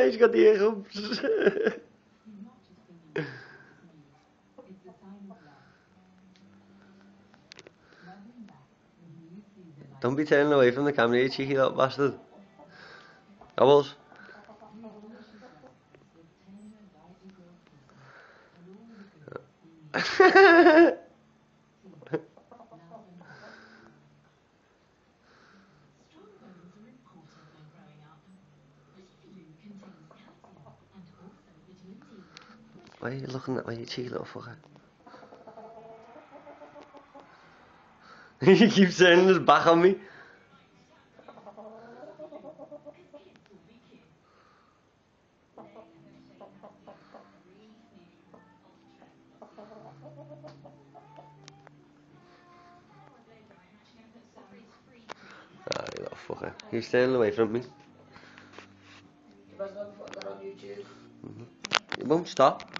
He's got the ear humps. Don't be turning away from the camera, you cheeky little bastard. Doubles. Why are you looking that way, you cheeky little fucker? He keeps turning his back on me. Ah, you little fucker. He's turning away from me. You guys want to put that on YouTube? It won't stop.